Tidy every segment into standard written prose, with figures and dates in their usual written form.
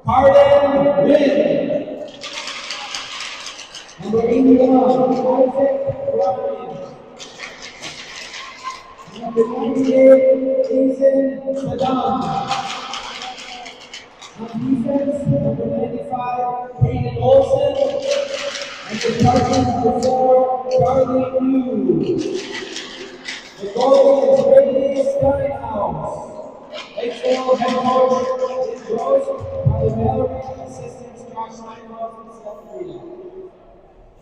Carden Wynn. Number 81, Isaac Ryan. Number 98, Eagan Saddam. On defense, number 95, Peyton Olson. And departing number 4, Charlie New. The goalie is Brady Steinhaus. Lakeville head coach is Rose, Holly Mallory, assistants Josh Steinhaus and Seth Freeland.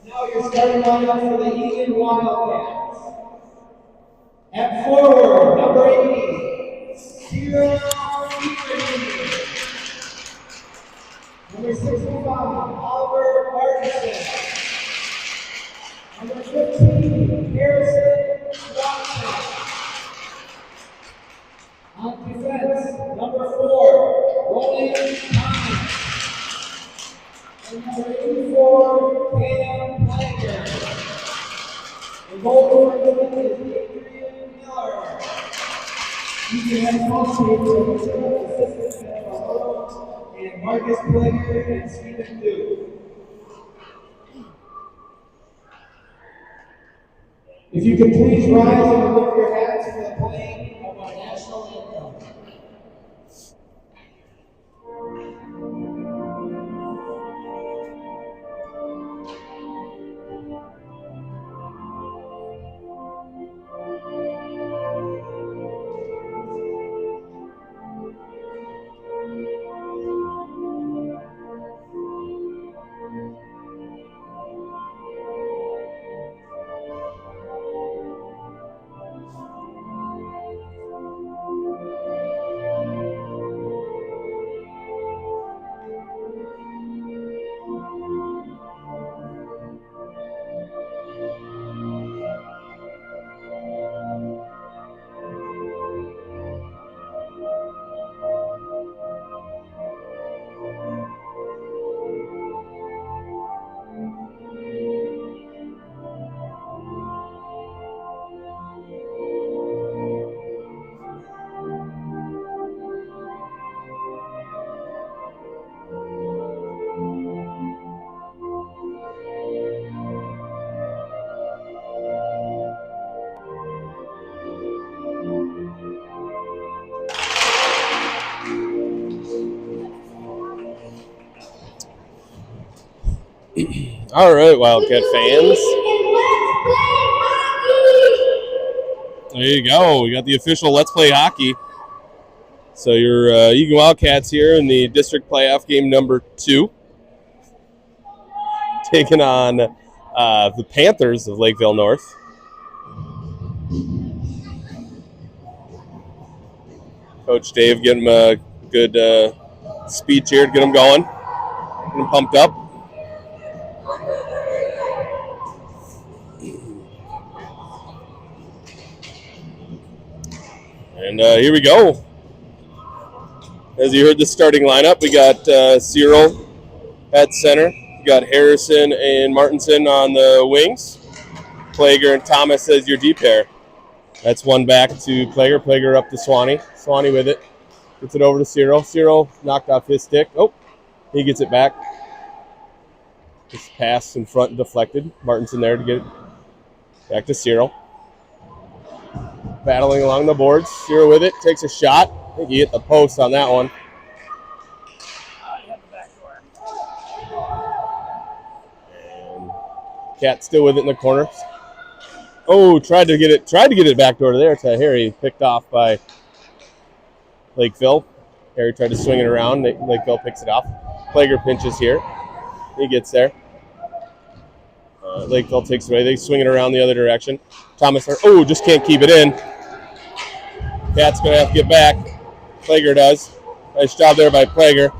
Now your starting lineup for the Eagan Wildcats. At forward, number 80, Cyril Eagan. Number 65, Oliver Martinson. Number 15, Harrison Watson. On defense, number 4, Roland Thomas. And number 84, Pam Planker. The goal for the win is Adrian Miller. Eagan head coach is assistant at Mahoro and Marcus Planker and Stephen Duke. If you could please rise and lift your hats for the playing of our national anthem. All right, Wildcat fans. There you go. We got the official Let's Play Hockey. So your Eagan Wildcats here in the district playoff game number 2. Taking on the Panthers of Lakeville North. Coach Dave getting a good speech here to get them going. Get them pumped up. And here we go. As you heard the starting lineup, we got Cyril at center. We got Harrison and Martinson on the wings. Plager and Thomas as your D pair. That's one back to Plager. Plager up to Swanee. Swanee with it. Gets it over to Cyril. Cyril knocked off his stick. Oh, he gets it back. Just pass in front and deflected. Martinson there to get it back to Cyril. Battling along the boards. Cyril with it. Takes a shot. I think he hit the post on that one. And Cat still with it in the corner. Oh, tried to get it back door to there to Harry. Picked off by Lakeville. Harry tried to swing it around. Lakeville picks it off. Plager pinches here. He gets there. Lakeville takes it away. They swing it around the other direction. Thomas, just can't keep it in. Cat's going to have to get back. Plager does. Nice job there by Plager.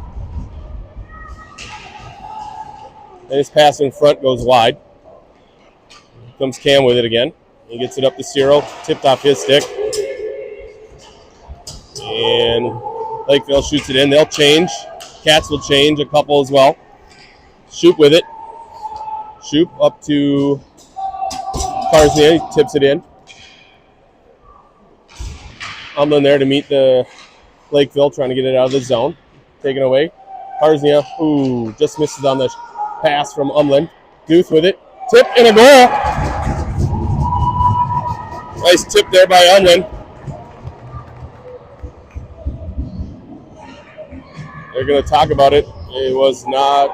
And his pass in front goes wide. Comes Cam with it again. He gets it up to Cyril. Tipped off his stick. And Lakeville shoots it in. They'll change. Cats will change a couple as well. Shoop with it. Shoop up to Carsnia. He tips it in. Umlin there to meet the Lakeville, trying to get it out of the zone. Taken away. Karznia, ooh, just misses on the pass from Umland. Duth with it. Tip and a goal. Nice tip there by Umland. They're going to talk about it. It was not.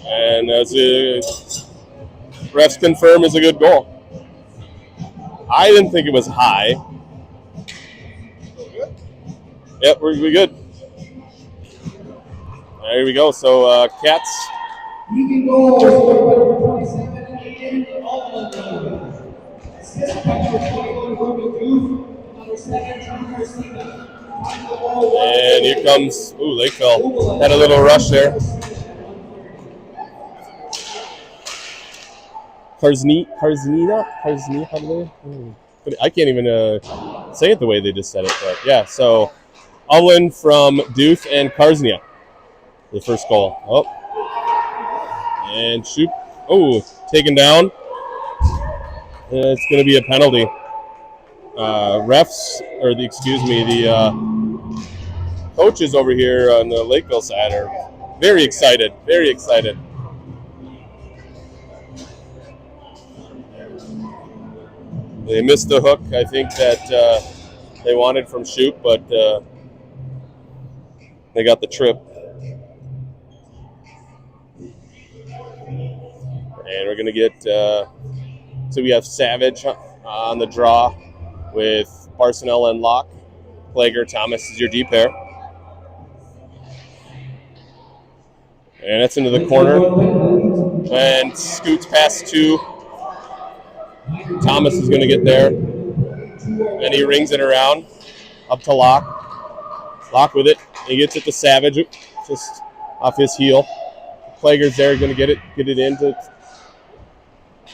And as the refs confirm, is a good goal. I didn't think it was high. Yep, we're good. There we go. So, Cats. Eagan goals for number 27, Eagan PWA. Assist by number 21, Ruben Duth, number 7, Thomas Civic. And here comes, Lakeville. Had a little rush there. Karznia, how do they? I can't even say it the way they just said it. But yeah, so Umland from Duth and Karznia. The first goal. Oh. And shoot. Oh, taken down. And it's going to be a penalty. The coaches over here on the Lakeville side are very excited. Very excited. They missed the hook, I think, that they wanted from shoot, but they got the trip. And we're going to get, so we have Savage on the draw with Barcelona and Locke. Plager, Thomas is your D pair. And that's into the corner. And scoots past two. Thomas is going to get there. And he rings it around up to Locke. Locke with it. He gets it to Savage, just off his heel. Plager's there, going to get it into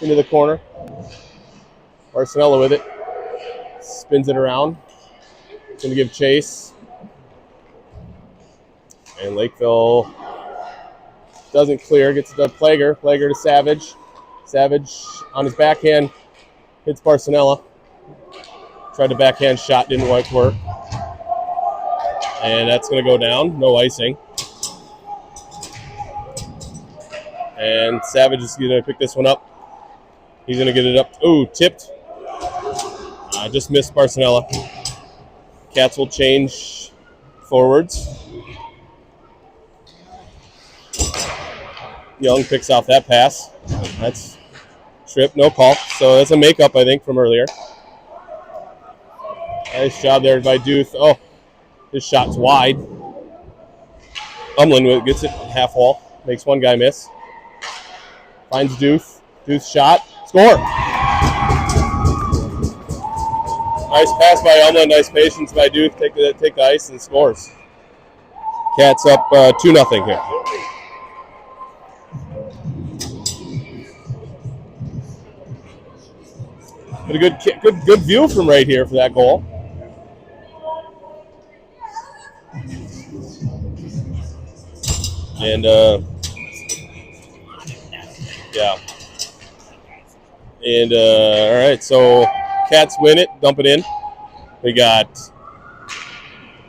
the corner. Barcelona with it. Spins it around. Going to give chase. And Lakeville doesn't clear. Gets it to Plager. Plager to Savage. Savage on his backhand. Hits Barcelona. Tried a backhand shot. Didn't quite work. And that's going to go down. No icing. And Savage is going to pick this one up. He's going to get it up. Oh, tipped. Just missed Barcelona. Cats will change forwards. Young picks off that pass. That's trip, no call. So that's a makeup, I think, from earlier. Nice job there by Duth. Oh, his shot's wide. Umland gets it half wall. Makes one guy miss. Finds Duth. Duth's shot. Score! Nice pass by Umland. Nice patience by Duth. Take the ice and scores. Cats up 2-0 here. But a good view from right here for that goal. And yeah. And all right, so Cats win it, dump it in. We got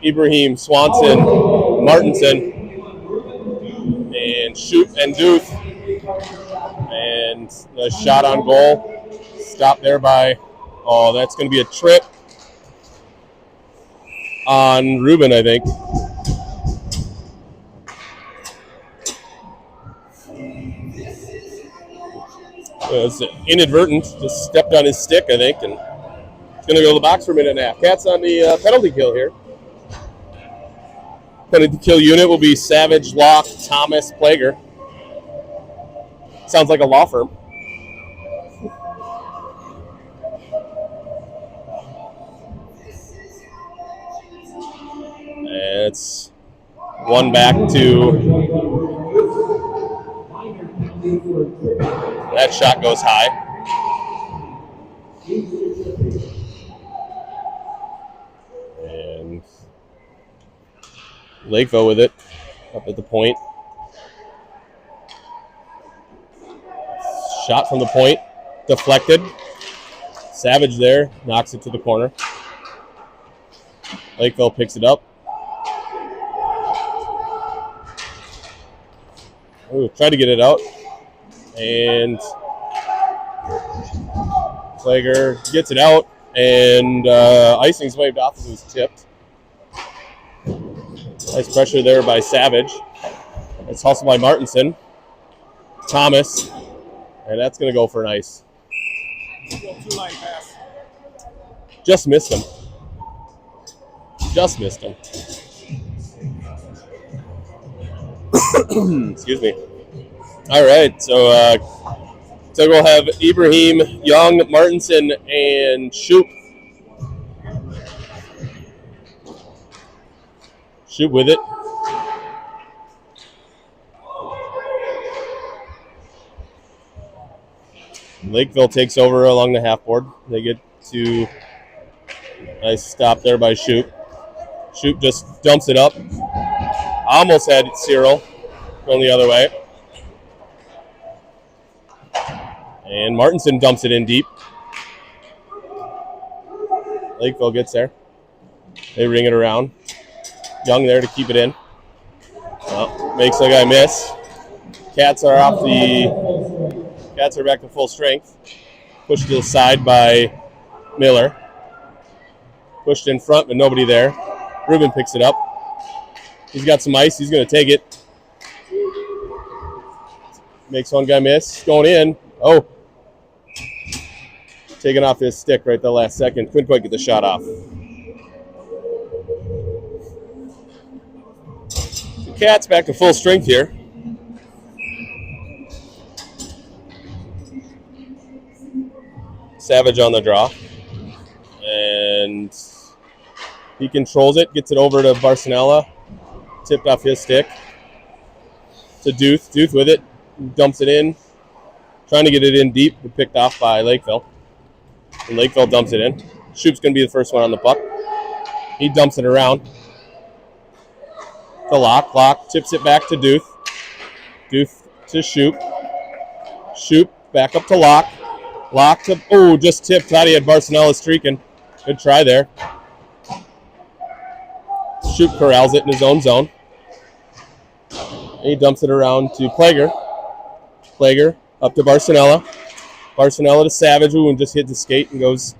Ibrahim, Swanson, Martinson, and Shoot and Duth. And a shot on goal. Stopped there by, that's going to be a trip on Ruben, I think. It's inadvertent, just stepped on his stick, I think, and it's going to go to the box for a minute and a half. Cats on the penalty kill here. Penalty kill unit will be Savage, Locke, Thomas, Plager. Sounds like a law firm. And it's one back to... That shot goes high. And Lakeville with it up at the point. Shot from the point, deflected. Savage there, knocks it to the corner. Lakeville picks it up. Ooh, tried to get it out. And Plager gets it out. And icing's waved off as it was tipped. Nice pressure there by Savage. It's hustled by Martinson. Thomas. And that's going to go for an ice. Two-line pass. Just missed him. Just missed him. Excuse me. All right, so we'll have Ibrahim, Young, Martinson, and Shoop. Shoop with it. Lakeville takes over along the half board. They get to nice stop there by Shoop. Shoop just dumps it up. Almost had Cyril going the other way. And Martinson dumps it in deep. Lakeville gets there. They ring it around. Young there to keep it in. Well, makes the guy miss. Cats are back to full strength. Pushed to the side by Miller. Pushed in front, but nobody there. Ruben picks it up. He's got some ice. He's going to take it. Makes one guy miss. Going in. Oh. Taking off his stick right the last second. Couldn't quite get the shot off. The Cats back to full strength here. Savage on the draw. And he controls it. Gets it over to Barcinella. Tipped off his stick. To Duth. Duth with it. Dumps it in. Trying to get it in deep. But picked off by Lakeville. And Lakeville dumps it in. Shoop's going to be the first one on the puck. He dumps it around. To Locke. Locke tips it back to Duth. Duth to Shoop. Shoop back up to Locke. Locke to, oh, just tipped. Thought he had Barcinella streaking. Good try there. Shoop corrals it in his own zone. He dumps it around to Plager. Plager up to Barcinella. Barcinella to Savage, who just hit the skate and goes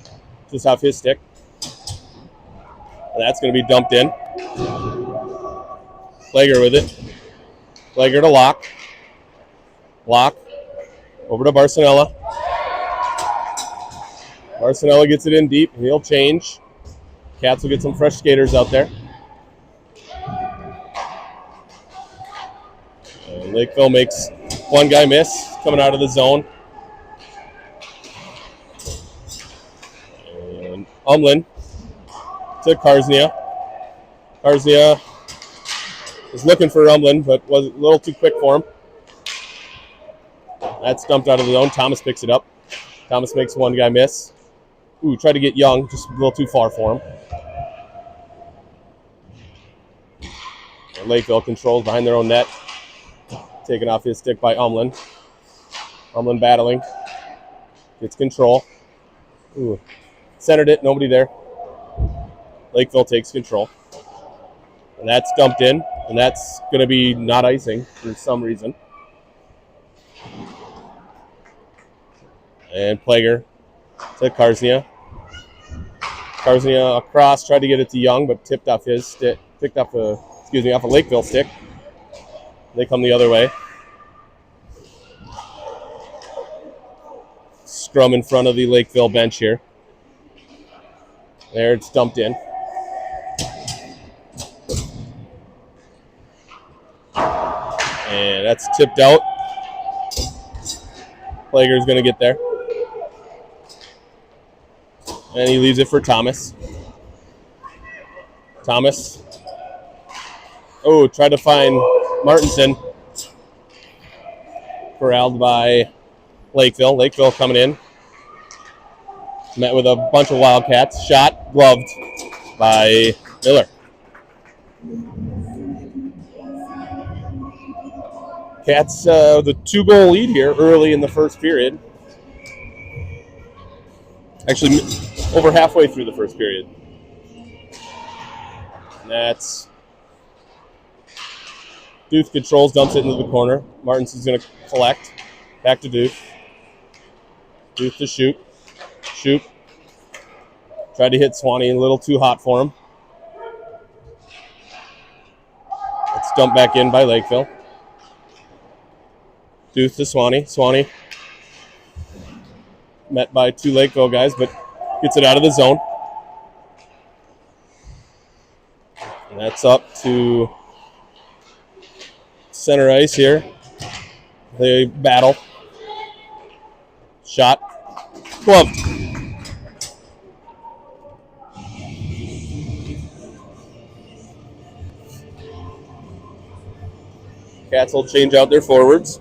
just off his stick. And that's going to be dumped in. Plager with it. Plager to Locke. Locke over to Barcinella. Barcinella gets it in deep. He'll change. Cats will get some fresh skaters out there. And Lakeville makes one guy miss coming out of the zone. And Umlin to Karsnia. Karsnia was looking for Umlin, but was a little too quick for him. That's dumped out of the zone. Thomas picks it up. Thomas makes one guy miss. Ooh, tried to get Young, just a little too far for him. And Lakeville controls behind their own net. Taken off his stick by Umlin. Umlin battling. Gets control. Ooh. Centered it, nobody there. Lakeville takes control. And that's dumped in, and that's going to be not icing for some reason. And Plager to Karsnia. Karsnia across, tried to get it to Young, but tipped off his stick, off a Lakeville stick. They come the other way. Scrum in front of the Lakeville bench here. There, it's dumped in. And that's tipped out. Plager's going to get there. And he leaves it for Thomas. Thomas. Oh, tried to find Martinson. Corralled by Lakeville. Lakeville coming in. Met with a bunch of Wildcats. Shot, gloved by Miller. Cats the 2-goal lead here early in the first period. Actually, over halfway through the first period. And that's Duth controls, dumps it into the corner. Martinson's going to collect. Back to Duth. Duth to shoot. Shoot. Tried to hit Swanee, a little too hot for him. It's dumped back in by Lakeville. Duth to Swanee. Swanee met by two Lakeville guys, but gets it out of the zone. And that's up to center ice here. They battle. Shot. Glove. Cats will change out their forwards.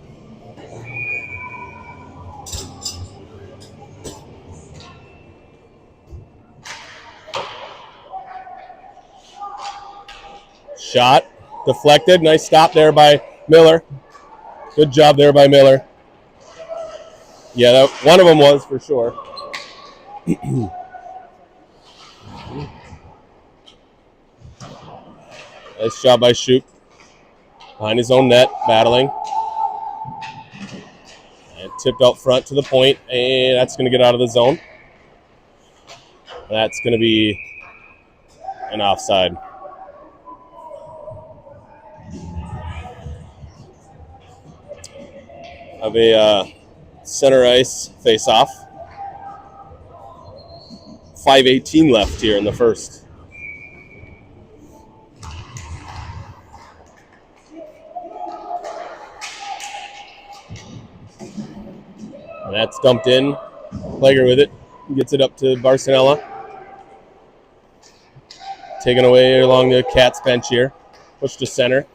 Shot. Deflected. Nice stop there by Miller. Good job there by Miller. Yeah, one of them was for sure. Nice job by Shoop. Behind his own net, battling. And tipped out front to the point, and that's going to get out of the zone. That's going to be an offside. Of a center ice face-off. 5:18 left here in the first. And that's dumped in. Plager with it. Gets it up to Barcinella. Taken away along the Cats bench here. Push to center.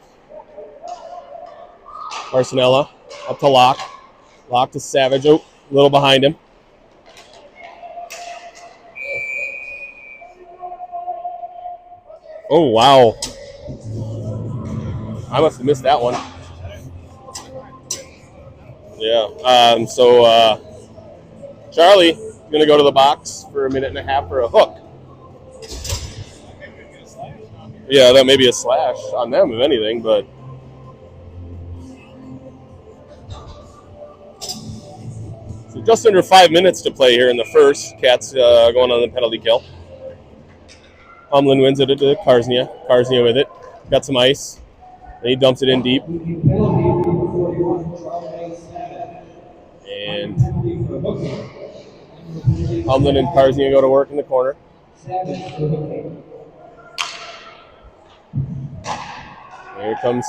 Barcinella up to Locke. Locke to Savage. Oh, a little behind him. Oh, wow. I must have missed that one. Yeah. So Charlie going to go to the box for a minute and a half for a hook. Yeah, that may be a slash on them, if anything, but. So just under 5 minutes to play here in the first. Cats going on the penalty kill. Humlin wins it to Karsnia. Karsnia with it. Got some ice. Then he dumps it in deep. And Humlin and Karsnia go to work in the corner. Here comes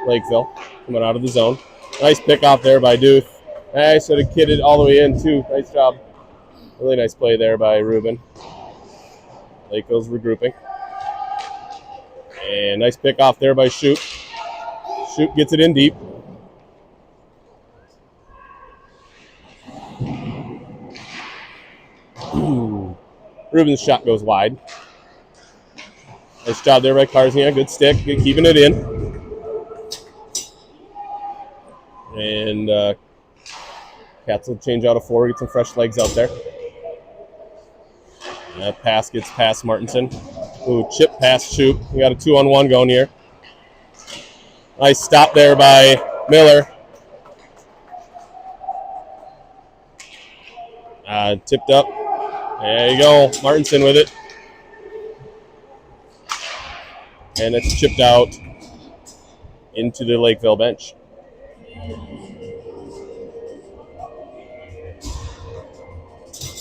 Lakeville coming out of the zone. Nice pick off there by Duth. I should have kidded all the way in, too. Nice job. Really nice play there by Ruben. Lakeville's regrouping. And nice pick off there by Shoop. Shoop gets it in deep. Ruben's shot goes wide. Nice job there by Karsnia. Good stick. Good keeping it in. And Cats will change out a forward, get some fresh legs out there. That pass gets past Martinson. Ooh, chip past Shoop. We got a 2-on-1 going here. Nice stop there by Miller. Tipped up. There you go. Martinson with it. And it's chipped out into the Lakeville bench.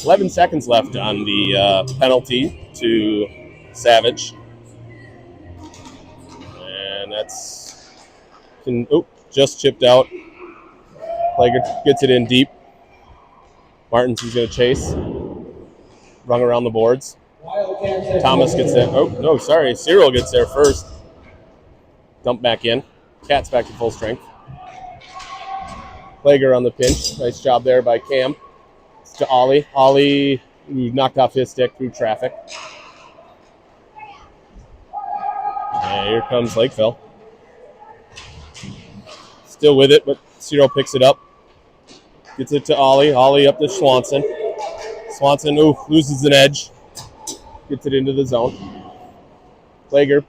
$11 seconds left on the penalty to Savage. And that's just chipped out. Plager gets it in deep. Martinson's going to chase. Rung around the boards. Thomas gets there. Oh, no, sorry. Cyril gets there first. Dump back in. Cats back to full strength. Plager on the pinch. Nice job there by Cam. It's to Ollie. Ollie knocked off his stick through traffic. And here comes Lakeville. Still with it, but Cyril picks it up. Gets it to Ollie. Ollie up to Swanson. Swanson, loses an edge. Gets it into the zone. Plager,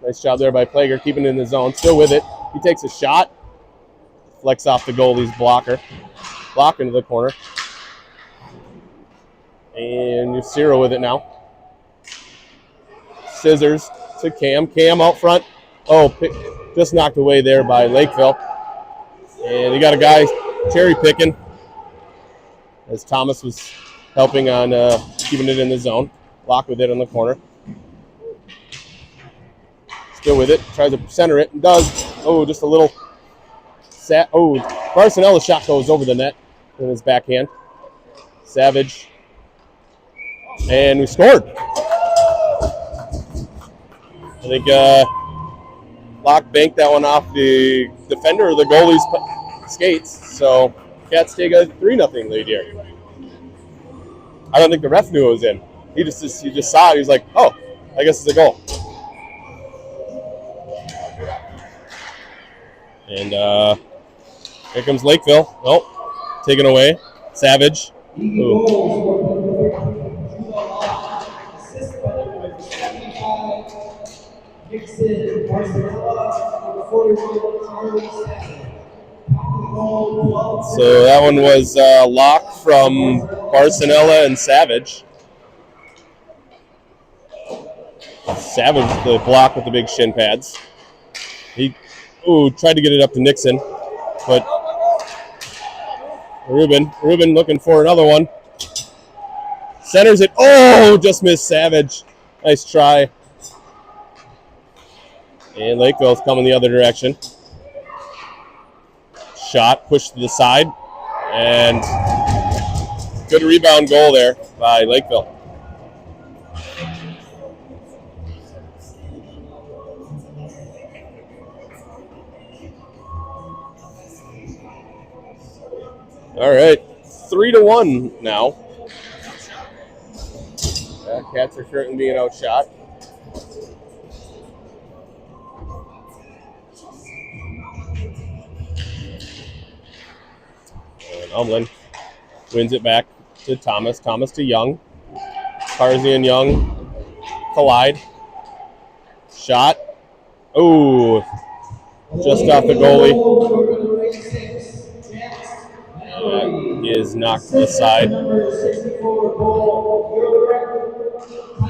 nice job there by Plager, keeping it in the zone. Still with it. He takes a shot. Flex off the goalie's blocker. Block into the corner. And Ciro with it now. Scissors to Cam. Cam out front. Just knocked away there by Lakeville. And you got a guy cherry picking as Thomas was helping on keeping it in the zone. Lock with it on the corner. Still with it. Tries to center it and does. Just a little. Barcelona's shot goes over the net in his backhand. Savage. And we scored. I think Locke banked that one off the defender or the goalie's skates. So Cats take a 3-0 lead here. I don't think the ref knew it was in. He just saw it. He was like, oh, I guess it's a goal. And here comes Lakeville. Taken away. Savage. So that one was Locke from Barcelona and Savage. Savage, the block with the big shin pads. He tried to get it up to Nixon, but Ruben looking for another one. Centers it. Just missed Savage. Nice try. And Lakeville's coming the other direction. Shot pushed to the side, and good rebound goal there by Lakeville. All right, 3-1 now. Cats are certainly being outshot. And Umlin wins it back to Thomas. Thomas to Young. Carzy and Young collide. Shot. Just off the goalie. Is knocked to the side.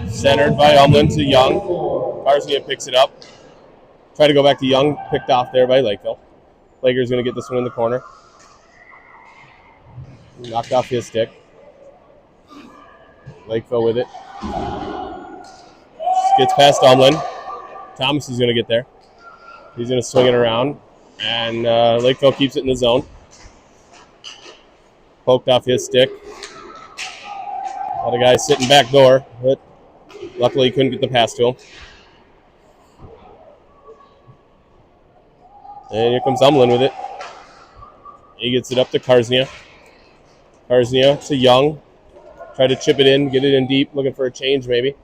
Centered by Umlin to Young. Carzy picks it up. Try to go back to Young. Picked off there by Lakeville. Laker's going to get this one in the corner. Knocked off his stick. Lakeville with it. Gets past Umlin. Thomas is going to get there. He's going to swing it around. And Lakeville keeps it in the zone. Poked off his stick. Got a guy sitting back door, but luckily he couldn't get the pass to him. And here comes Umlin with it. He gets it up to Carzy. Carzy to Young. Try to chip it in, get it in deep, looking for a change maybe.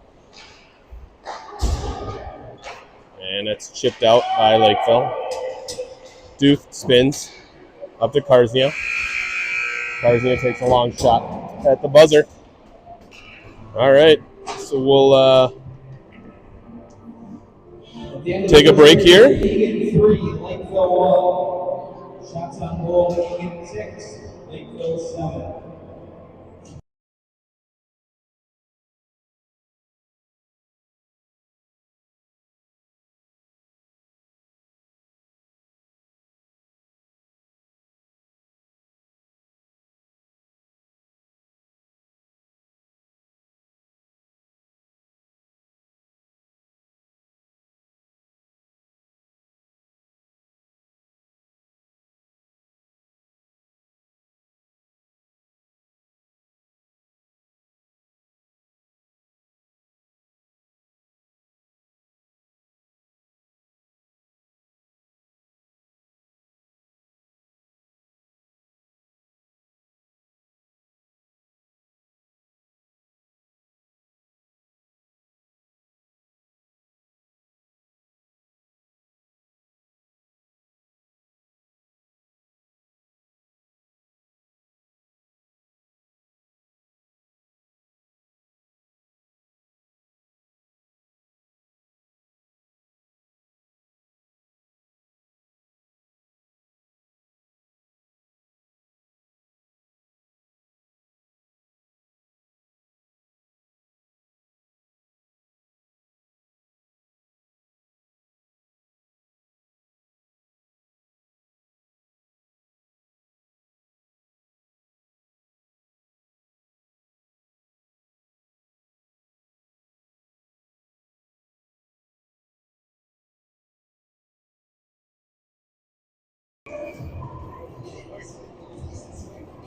And it's chipped out by Lakeville. Duke spins up to Carzy. Carzy takes a long shot at the buzzer. All right, so we'll take a break here. Eagan 3, Lakeville 1. Shots on goal, Eagan 6, Lakeville 7.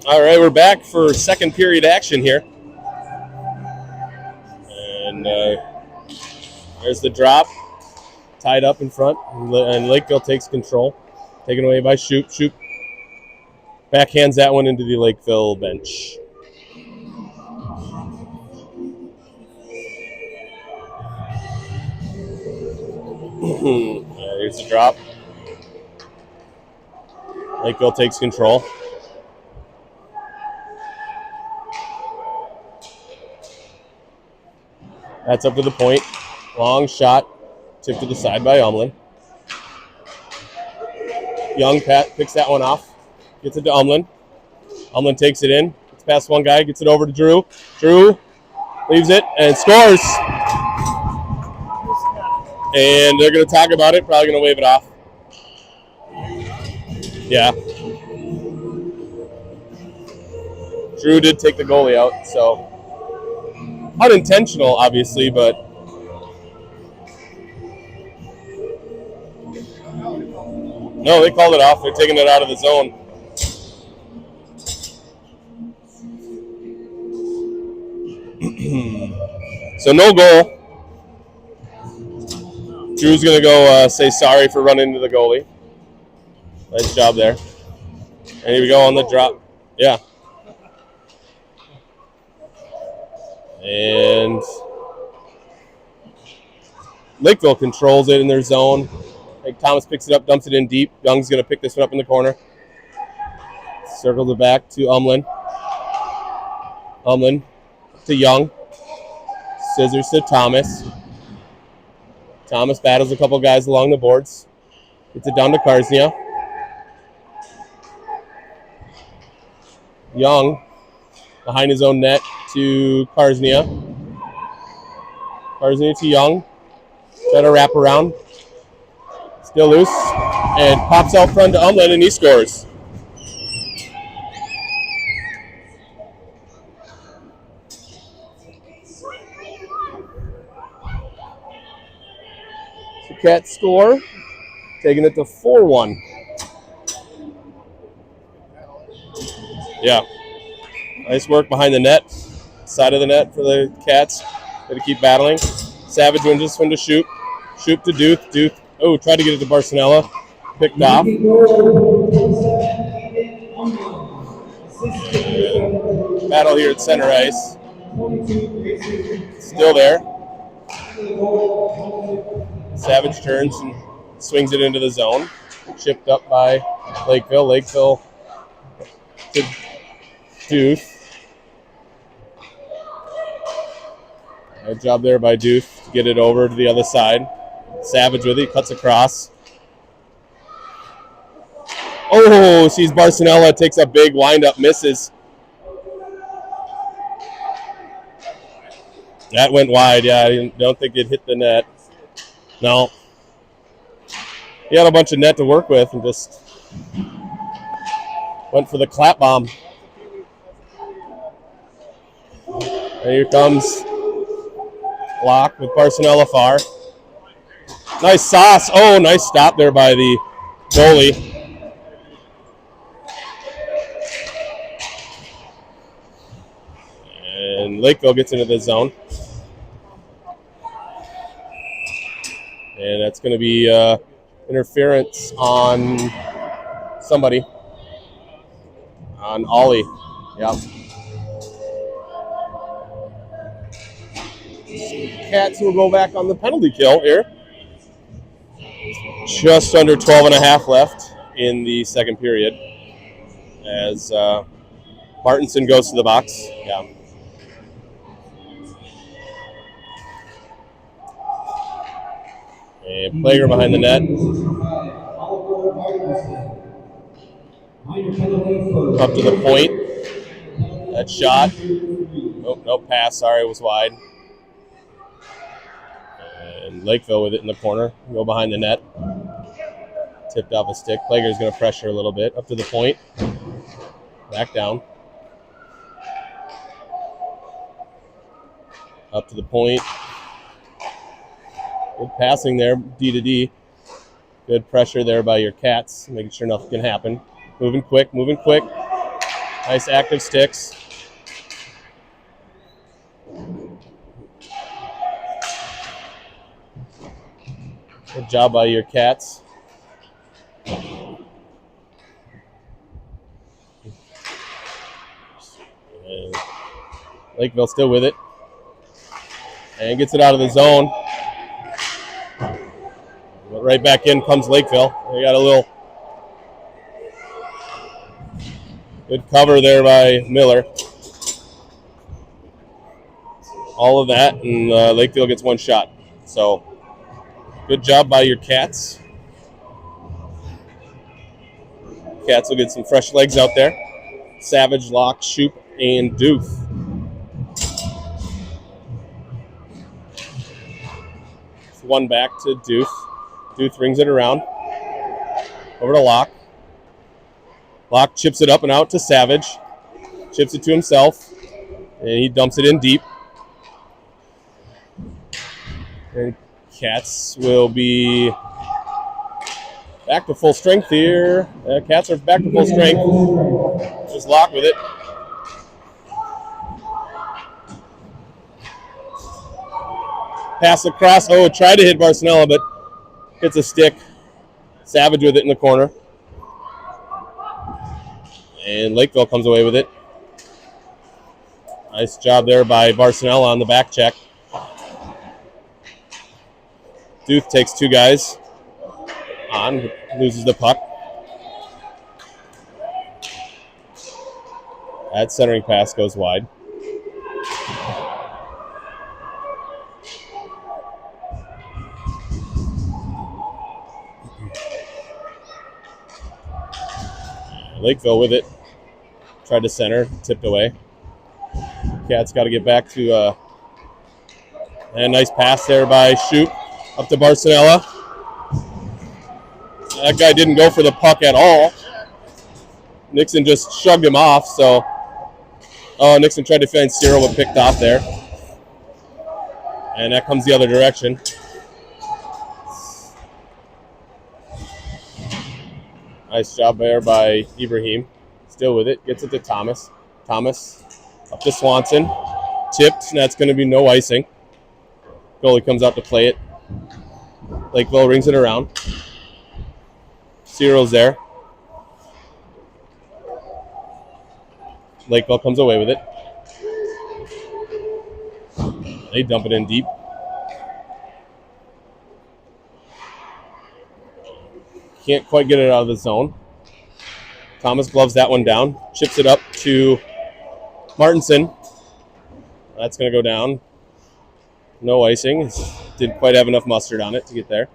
All right, we're back for second period action here. And there's the drop, tied up in front, and Lakeville takes control. Taken away by Shoop. Shoop backhands that one into the Lakeville bench. Here's the drop. Lakeville takes control. That's up to the point. Long shot. Tipped to the side by Umlin. Young Pat picks that one off. Gets it to Umlin. Umlin takes it in. Gets past one guy. Gets it over to Drew. Drew leaves it and scores. And they're going to talk about it. Probably going to wave it off. Yeah. Drew did take the goalie out, so unintentional, obviously, but no, they called it off. They're taking it out of the zone. So no goal. Drew's going to go say sorry for running into the goalie. Nice job there. And here we go on the drop. Yeah. And Lakeville controls it in their zone. Thomas picks it up, dumps it in deep. Young's going to pick this one up in the corner. Circles it back to Umlin. Umlin to Young. Scissors to Thomas. Thomas battles a couple guys along the boards. Gets it down to Karsnia. Young behind his own net to Karsnia. Karsnia to Young. Try to wrap around. Still loose. And pops out front to Umlin, and he scores. So Cats score. Taking it to 4-1. Yeah. Nice work behind the net. Side of the net for the Cats. Got to keep battling. Savage wins this one to Shoop. Shoop to Duth. Duth. Oh, tried to get it to Barcelona. Picked off. Battle here at center ice. Still there. Savage turns and swings it into the zone. Chipped up by Lakeville. Lakeville to Duth. Good job there by Duth to get it over to the other side. Savage with it, cuts across. Oh, sees Barcelona, takes a big wind-up, misses. That went wide, yeah. I don't think it hit the net. No. He had a bunch of net to work with and just went for the clap bomb. And here comes Block with Barcelona far. Nice sauce. Oh, nice stop there by the goalie. And Lakeville gets into the zone. And that's going to be interference on somebody. On Ollie. Yep. Cats will go back on the penalty kill here. Just under 12 and a half left in the second period as Martinson goes to the box. Yeah. And Plager behind the net. Up to the point. That shot. Oh, no pass. Sorry, it was wide. And Lakeville with it in the corner. Go behind the net. Tipped off a stick. Plager's going to pressure a little bit. Up to the point. Back down. Up to the point. Good passing there, D to D. Good pressure there by your Cats, making sure nothing can happen. Moving quick, moving quick. Nice active sticks. Good job by your Cats. And Lakeville still with it. And gets it out of the zone. But right back in comes Lakeville. They got a little good cover there by Miller. All of that, and Lakeville gets one shot. So, good job by your Cats. Cats will get some fresh legs out there. Savage, Locke, Shoop, and Doof. One back to Doof. Doof rings it around. Over to Locke. Locke chips it up and out to Savage. Chips it to himself. And he dumps it in deep. And Cats will be back to full strength here. Cats are back to full strength. Just Locke with it. Pass across. Oh, tried to hit Barcelona, but hits a stick. Savage with it in the corner. And Lakeville comes away with it. Nice job there by Barcelona on the back check. Doof takes two guys on, loses the puck. That centering pass goes wide. Lakeville with it. Tried to center, tipped away. Cats got to get back to and a nice pass there by Shoop up to Barcelona. That guy didn't go for the puck at all. Nixon just shrugged him off, so Nixon tried to find Cyril but picked off there. And that comes the other direction. Nice job there by Ibrahim. Still with it. Gets it to Thomas. Thomas up to Swanson. Tipped. That's going to be no icing. Goalie comes out to play it. Lakeville rings it around. Cyril's there. Lakeville comes away with it. They dump it in deep. Can't quite get it out of the zone. Thomas gloves that one down. Chips it up to Martinson. That's going to go down. No icing. Didn't quite have enough mustard on it to get there.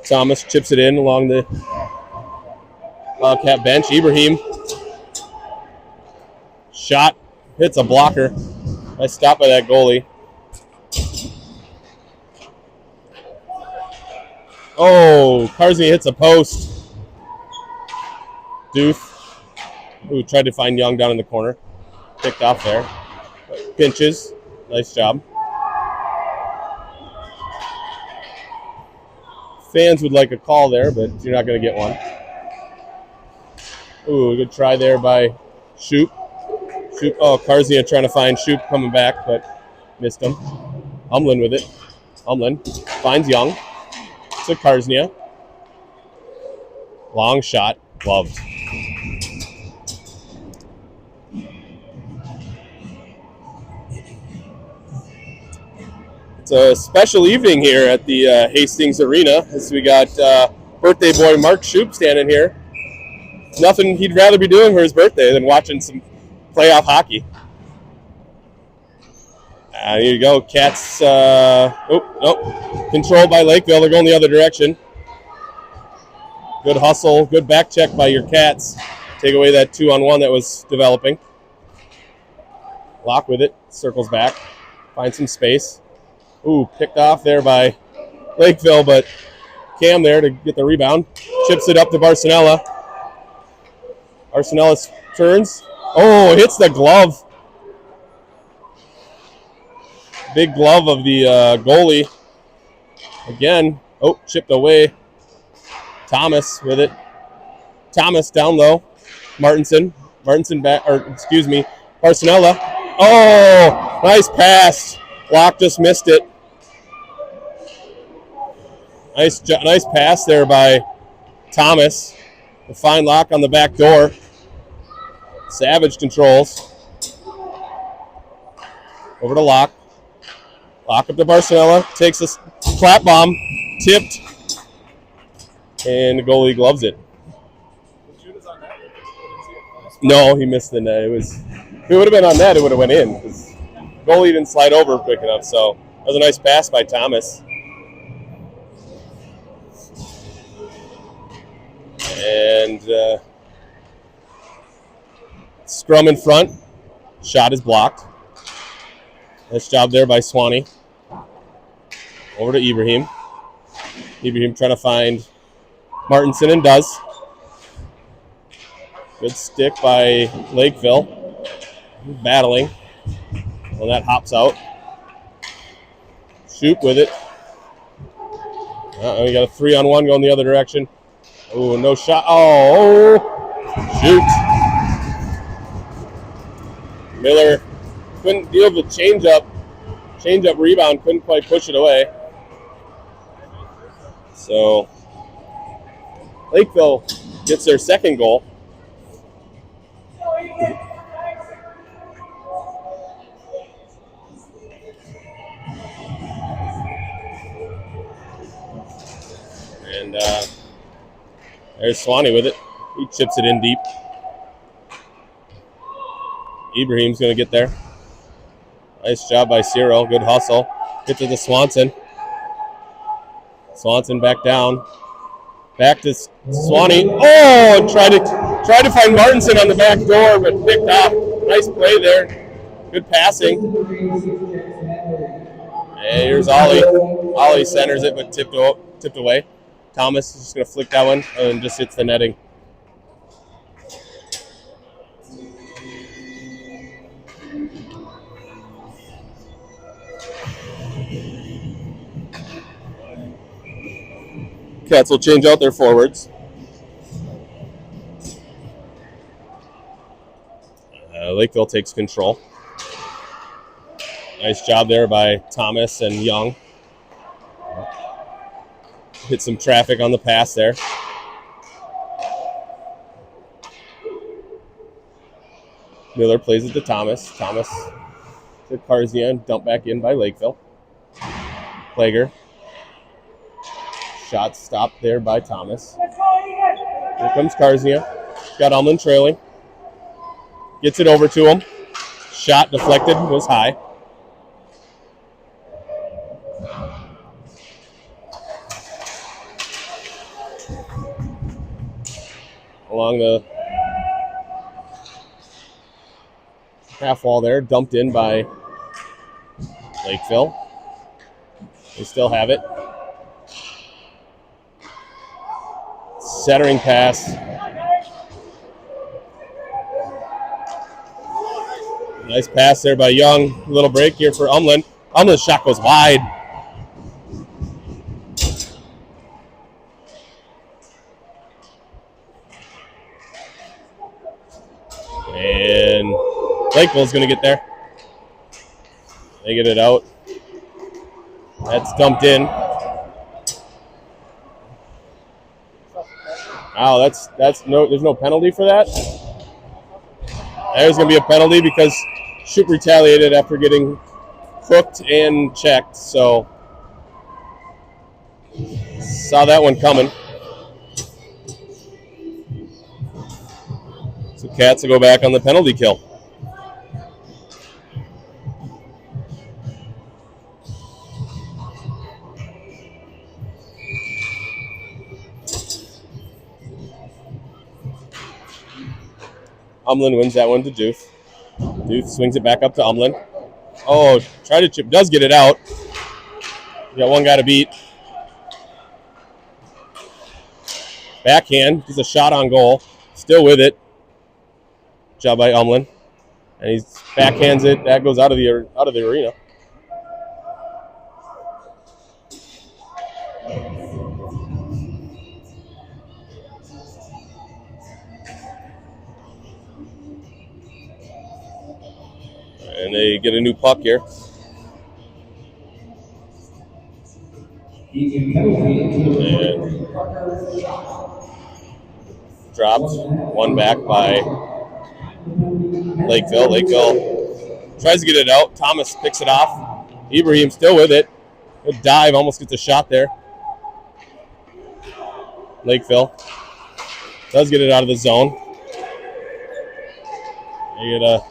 Thomas chips it in along the Wildcat bench. Ibrahim. Shot. Hits a blocker. Nice stop by that goalie. Oh, Karzy hits a post. Doof, who tried to find Young down in the corner. Picked off there. Pinches. Nice job. Fans would like a call there, but you're not going to get one. Ooh, good try there by Shoop. Shoop. Oh, Karzia trying to find Shoop coming back, but missed him. Umlin with it. Umlin finds Young. To Karznia. Long shot. Gloved. It's a special evening here at the Hastings Arena as we got birthday boy Mark Shoop standing here. Nothing he'd rather be doing for his birthday than watching some playoff hockey. Here you go. Cats. Controlled by Lakeville. They're going the other direction. Good hustle. Good back check by your Cats. Take away that 2-on-1 that was developing. Locke with it. Circles back. Finds some space. Ooh, picked off there by Lakeville, but Cam there to get the rebound. Chips it up to Barcelona. Barcelona turns. Oh, hits the glove. Big glove of the goalie. Again, Oh, chipped away. Thomas with it. Thomas down low. Martinson back, or excuse me, Barcinella. Oh, nice pass. Locke just missed it. Nice pass there by Thomas. The fine Locke on the back door. Savage controls. Over to Locke. Locke up to Barcinella. Takes a clap bomb. Tipped. And the goalie gloves it. No, he missed the net. If it would have been on net, it would have went in. Goalie didn't slide over quick enough, so that was a nice pass by Thomas. And scrum in front. Shot is blocked. Nice job there by Swanee. Over to Ibrahim. Ibrahim trying to find Martinson and does. Good stick by Lakeville. Battling. Well, that hops out. Shoot with it. We got a 3-on-1 going the other direction. Oh, no shot. Oh, shoot. Miller couldn't deal with the change-up rebound. Couldn't quite push it away. So Lakeville gets their second goal. And there's Swanee with it. He chips it in deep. Ibrahim's going to get there. Nice job by Cyril. Good hustle. Gets it to Swanson. Swanson back down. Back to Swanee. Oh, and tried to find Martinson on the back door, but picked off. Nice play there. Good passing. And here's Ollie. Ollie centers it, but tipped away. Thomas is just going to flick that one and just hits the netting. Cats will change out their forwards. Lakeville takes control. Nice job there by Thomas and Young. Hit some traffic on the pass there. Miller plays it to Thomas. Thomas to Karzia, dumped back in by Lakeville. Plager. Shot stopped there by Thomas. Here comes Karzia. Got Umlin trailing. Gets it over to him. Shot deflected, was high. Along the half wall there, dumped in by Lakeville. They still have it. Centering pass. Nice pass there by Young. A little break here for Umlin. Umlin's shot goes wide. And Lakeville's going to get there. They get it out. That's dumped in. Wow, there's no penalty for that. There's going to be a penalty because Shoop retaliated after getting hooked and checked. So saw that one coming. So Cats will go back on the penalty kill. Umlin wins that one to Doof. Doof swings it back up to Umlin. Oh, try to chip. Does get it out. You got one guy to beat. Backhand. He's a shot on goal. Still with it. Job by Umlin. And he backhands it. That goes out of the arena. And they get a new puck here. Eagan PWA. And dropped. One back by Lakeville. Lakeville tries to get it out. Thomas picks it off. Ibrahim still with it. Good dive. Almost gets a shot there. Lakeville does get it out of the zone. They get a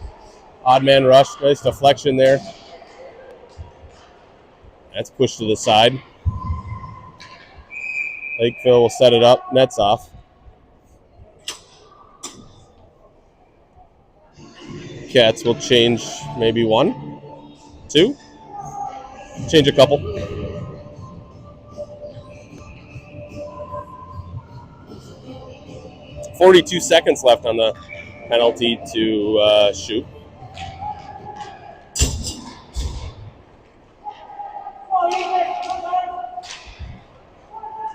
odd man rush. Nice deflection there. That's pushed to the side. Lakeville will set it up. Nets off. Cats will change maybe 1, 2. Change a couple. .42 seconds left on the penalty to shoot.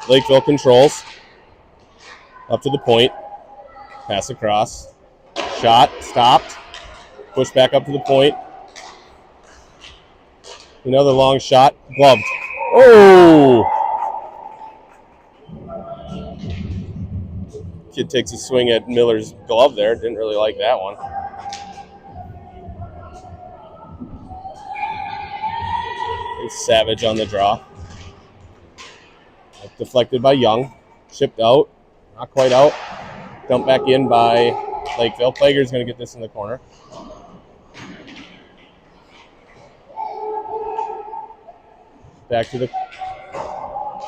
Lakeville controls. Up to the point. Pass across. Shot. Stopped. Push back up to the point. Another long shot. Gloved. Oh! Kid takes a swing at Miller's glove there. Didn't really like that one. It's Savage on the draw. Deflected by Young. Chipped out. Not quite out. Dumped back in by Lakeville. Plager's going to get this in the corner. Back to the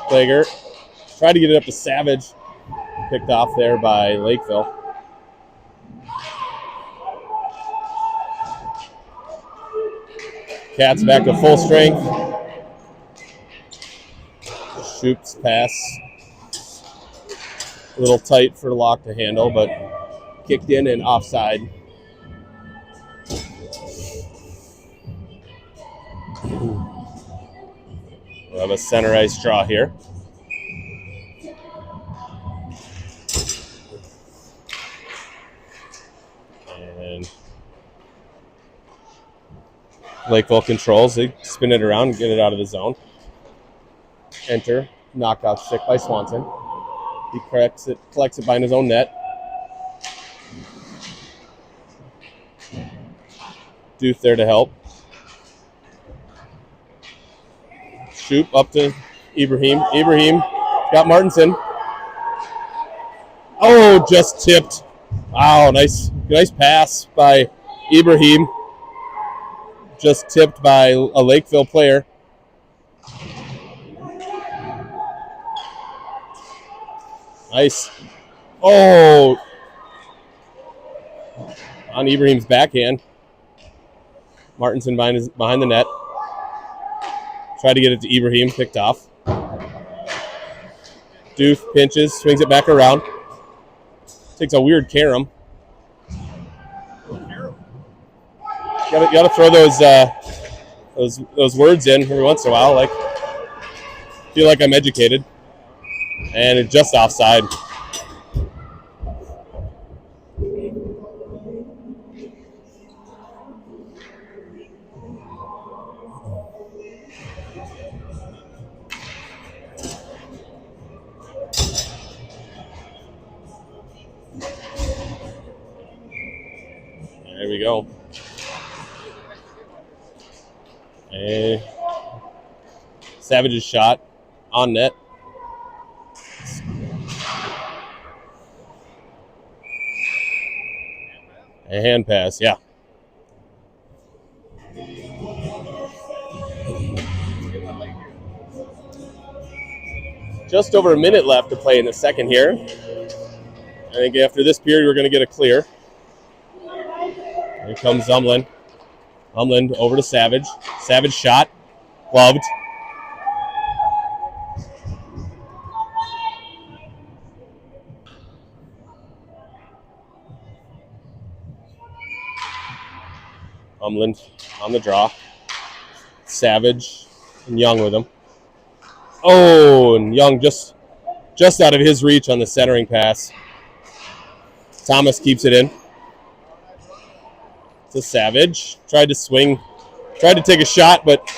Plager. Tried to get it up to Savage. Picked off there by Lakeville. Cats back to full strength. Shoots pass. A little tight for Locke to handle, but kicked in and offside. We'll have a center ice draw here. And Lakeville controls. They spin it around and get it out of the zone. Enter. Knockout stick by Swanson. He collects it behind his own net. Duth there to help. Shoot up to Ibrahim. Ibrahim got Martinson. Oh, just tipped. Wow, nice pass by Ibrahim. Just tipped by a Lakeville player. Nice. Oh. On Ibrahim's backhand. Martinson behind the net. Tried to get it to Ibrahim. Picked off. Duth pinches. Swings it back around. Takes a weird carom. Got to throw those words in every once in a while. Like, feel like I'm educated. And it's just offside. There we go. And Savage's shot on net. A hand pass, yeah. Just over a minute left to play in the second here. I think after this period, we're going to get a clear. Here comes Umland. Umland over to Savage. Savage shot. Gloved. Umland on the draw. Savage and Young with him. Oh, and Young just out of his reach on the centering pass. Thomas keeps it in. to Savage. Tried to swing, tried to take a shot, but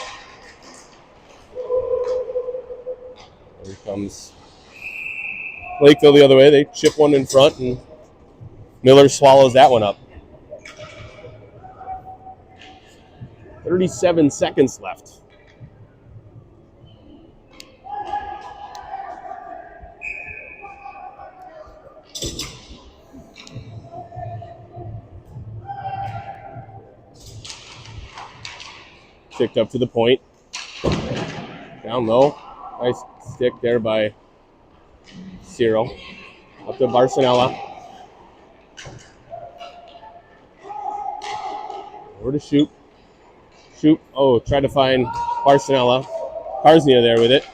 here comes Lakeville the other way. They chip one in front, and Miller swallows that one up. 37 seconds left. Kicked up to the point. Down low. Nice stick there by Cyril. Up to Barcinella. Over to shoot. Shoot. Oh, try to find Barcinella. Karsnia there with it.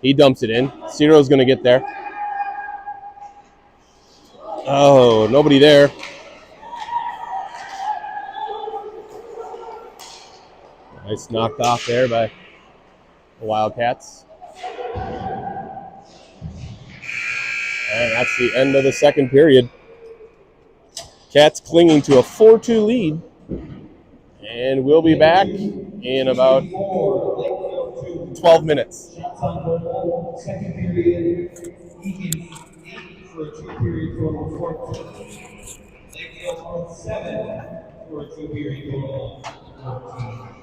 He dumps it in. Cyril's going to get there. Oh, nobody there. Nice knocked off there by the Wildcats. And that's the end of the second period. Cats clinging to a 4-2 lead. And we'll be back in about 12 minutes. Shots on goal, second period, Eagan 8 for a two-period total of 14. Lakeville 7 for a two-period total of 14.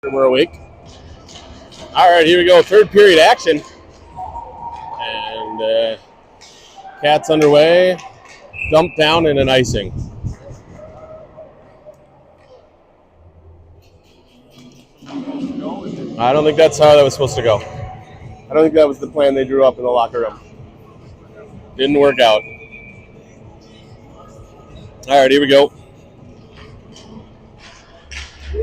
We're awake. All right, here we go. Third period action. And Cats underway. Dumped down and an icing. I don't think that's how that was supposed to go. I don't think that was the plan they drew up in the locker room. Didn't work out. All right, here we go.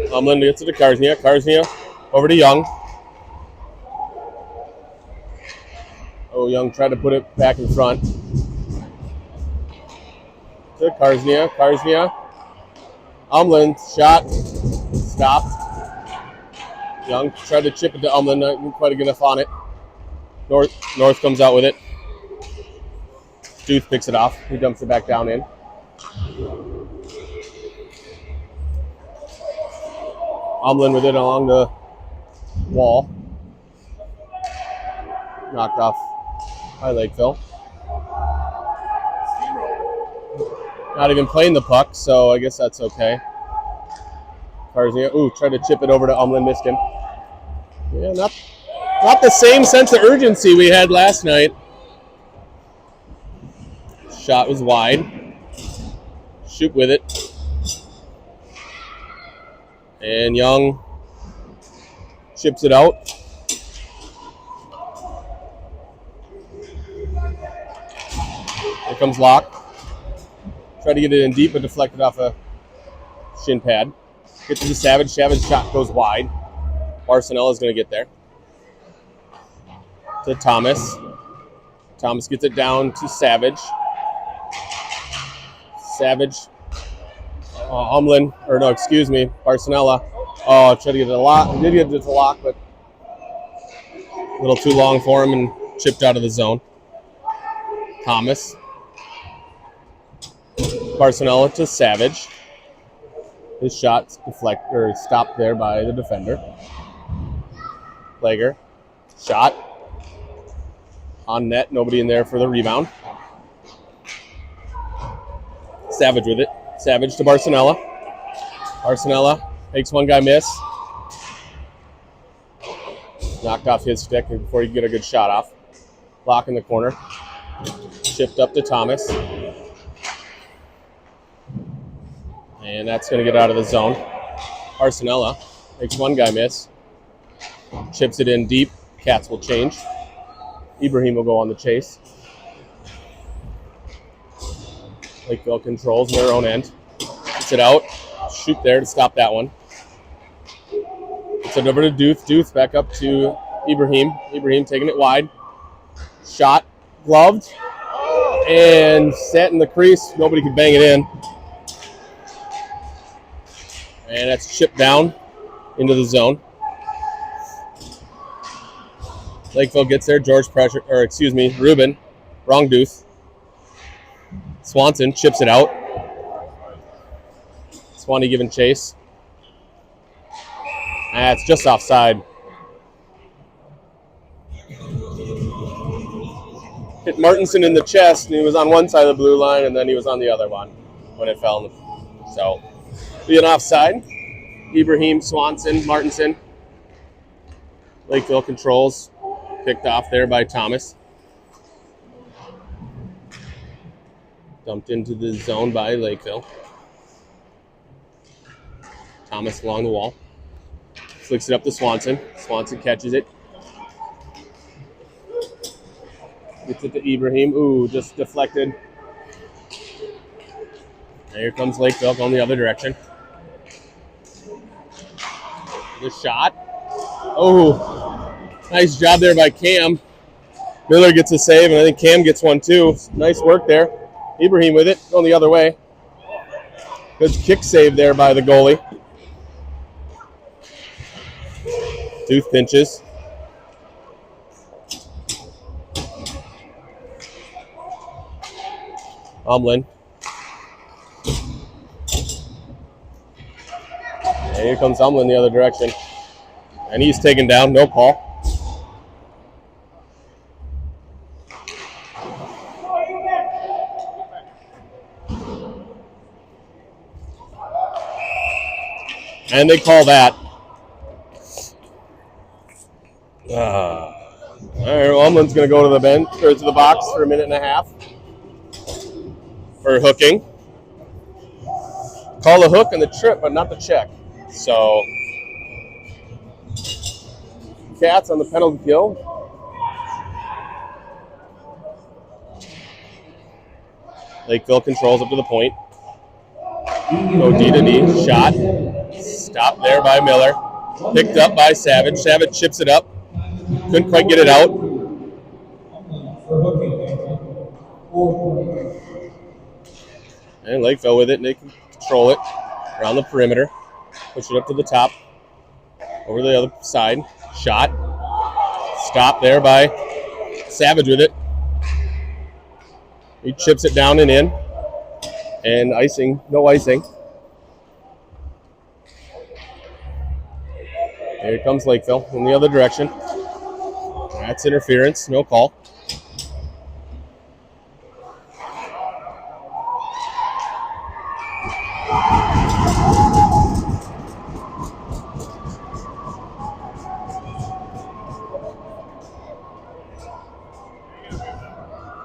Umlin gets it to Karsnia. Karsnia over to Young. Oh, Young tried to put it back in front. To Karsnia. Karsnia. Umlin shot. Stopped. Young tried to chip it to Umlin. Not quite good enough on it. North comes out with it. Duth picks it off. He dumps it back down in. Umlin with it along the wall. Knocked off by Lakeville. Not even playing the puck, so I guess that's okay. Karsnia, tried to chip it over to Umlin, missed him. Yeah, not the same sense of urgency we had last night. Shot was wide. Shoot with it. And Young chips it out. Here comes Locke. Tried to get it in deep, but deflected off a shin pad. Gets to the Savage. Savage shot goes wide. Barcelona is going to get there. To Thomas. Thomas gets it down to Savage. Savage. Barcelona. Tried to get it a lot. Did get it to Locke, but a little too long for him and chipped out of the zone. Thomas. Barcelona to Savage. His shot stopped there by the defender. Plager. Shot. On net. Nobody in there for the rebound. Savage with it. Savage to Barcelona. Barcelona makes one guy miss. Knocked off his stick before he could get a good shot off. Lock in the corner. Chipped up to Thomas. And that's going to get out of the zone. Barcelona makes one guy miss. Chips it in deep. Cats will change. Ibrahim will go on the chase. Lakeville controls their own end. Gets it out. Shoot there to stop that one. Gets it over to Duth. Duth back up to Ibrahim. Ibrahim taking it wide. Shot. Gloved. And sat in the crease. Nobody could bang it in. And that's chipped down into the zone. Lakeville gets there. Rubin. Wrong Duth. Swanson chips it out. Swanee giving chase. It's just offside. Hit Martinson in the chest, and he was on one side of the blue line, and then he was on the other one when it fell. So, being offside. Ibrahim, Swanson, Martinson. Lakeville controls. Picked off there by Thomas. Dumped into the zone by Lakeville. Thomas along the wall. Flicks it up to Swanson. Swanson catches it. Gets it to Ibrahim. Just deflected. And here comes Lakeville going the other direction. The shot. Nice job there by Cam. Miller gets a save, and I think Cam gets one too. Nice work there. Ibrahim with it, going the other way. Good kick save there by the goalie. Duth pinches. Umlin. And here comes Umlin the other direction. And he's taken down, no call. And they call that. All right, well, Umlin's going to go to the bench or to the box for a minute and a half for hooking. Call the hook and the trip, but not the check. So, Cats on the penalty kill. Lakeville controls up to the point. Go D to D. Shot. Stopped there by Miller. Picked up by Savage. Savage chips it up. Couldn't quite get it out. And Lakeville with it, and they can control it around the perimeter. Push it up to the top. Over the other side. Shot. Stopped there by Savage with it. He chips it down and in. And icing, no icing. Here comes Lakeville in the other direction. That's interference, no call.